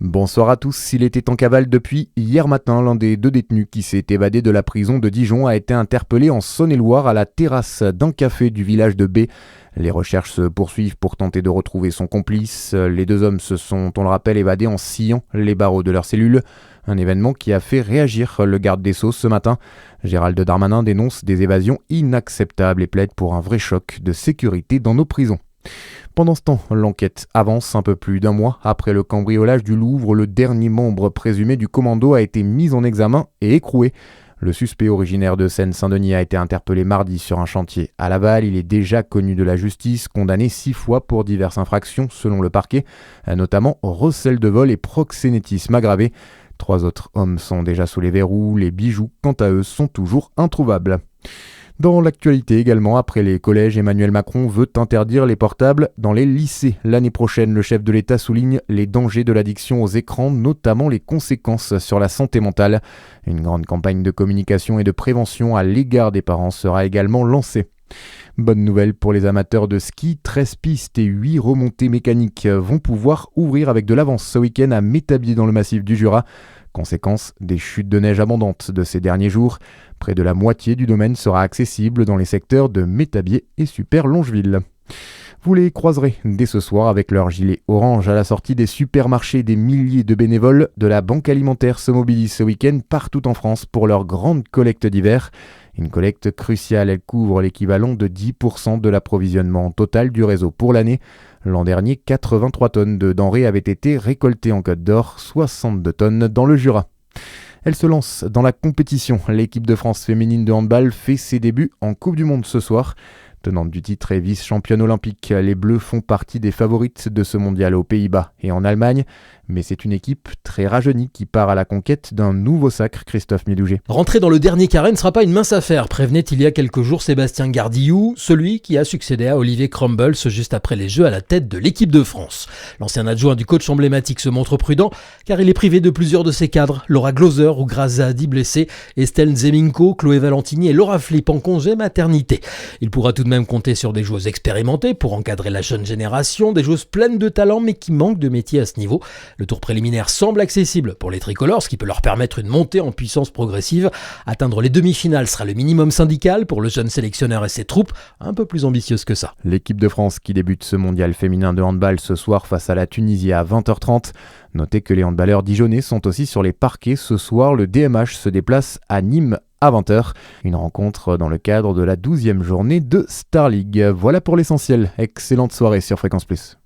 Bonsoir à tous, il était en cavale depuis hier matin. L'un des deux détenus qui s'est évadé de la prison de Dijon a été interpellé en Saône-et-Loire à la terrasse d'un café du village de B. Les recherches se poursuivent pour tenter de retrouver son complice. Les deux hommes se sont, on le rappelle, évadés en sciant les barreaux de leur cellule. Un événement qui a fait réagir le garde des Sceaux ce matin. Gérald Darmanin dénonce des évasions inacceptables et plaide pour un vrai choc de sécurité dans nos prisons. Pendant ce temps, l'enquête avance un peu plus d'un mois. Après le cambriolage du Louvre, le dernier membre présumé du commando a été mis en examen et écroué. Le suspect originaire de Seine-Saint-Denis a été interpellé mardi sur un chantier à Laval. Il est déjà connu de la justice, condamné 6 fois pour diverses infractions selon le parquet, notamment recel de vol et proxénétisme aggravé. 3 autres hommes sont déjà sous les verrous. Les bijoux, quant à eux, sont toujours introuvables. Dans l'actualité également, après les collèges, Emmanuel Macron veut interdire les portables dans les lycées. L'année prochaine, le chef de l'État souligne les dangers de l'addiction aux écrans, notamment les conséquences sur la santé mentale. Une grande campagne de communication et de prévention à l'égard des parents sera également lancée. Bonne nouvelle pour les amateurs de ski, 13 pistes et 8 remontées mécaniques vont pouvoir ouvrir avec de l'avance ce week-end à Métabier dans le massif du Jura. Conséquence des chutes de neige abondantes de ces derniers jours. Près de la moitié du domaine sera accessible dans les secteurs de Métabier et Super-Longeville. Vous les croiserez dès ce soir avec leur gilet orange à la sortie des supermarchés. Des milliers de bénévoles de la Banque Alimentaire se mobilisent ce week-end partout en France pour leur grande collecte d'hiver. Une collecte cruciale, elle couvre l'équivalent de 10% de l'approvisionnement total du réseau pour l'année. L'an dernier, 83 tonnes de denrées avaient été récoltées en Côte d'Or, 62 tonnes dans le Jura. Elle se lance dans la compétition. L'équipe de France féminine de handball fait ses débuts en Coupe du Monde ce soir. Tenante du titre et vice-championne olympique, les Bleus font partie des favorites de ce mondial aux Pays-Bas et en Allemagne. Mais c'est une équipe très rajeunie qui part à la conquête d'un nouveau sacre, Christophe Médouget. Rentrer dans le dernier carré ne sera pas une mince affaire, prévenait il y a quelques jours Sébastien Gardillou, celui qui a succédé à Olivier Crumbles juste après les Jeux à la tête de l'équipe de France. L'ancien adjoint du coach emblématique se montre prudent car il est privé de plusieurs de ses cadres, Laura Glauser ou Grazadi blessée, Estelle Zeminko, Chloé Valentini et Laura Flip en congé maternité. Il pourra tout de même compter sur des joueuses expérimentées pour encadrer la jeune génération, des joueuses pleines de talent mais qui manquent de métier à ce niveau. Le tour préliminaire semble accessible pour les tricolores, ce qui peut leur permettre une montée en puissance progressive. Atteindre les demi-finales sera le minimum syndical pour le jeune sélectionneur et ses troupes, un peu plus ambitieuses que ça. L'équipe de France qui débute ce mondial féminin de handball ce soir face à la Tunisie à 20h30. Notez que les handballeurs dijonnais sont aussi sur les parquets. Ce soir, le DMH se déplace à Nîmes à 20h. Une rencontre dans le cadre de la 12e journée de Star League. Voilà pour l'essentiel. Excellente soirée sur Fréquence Plus.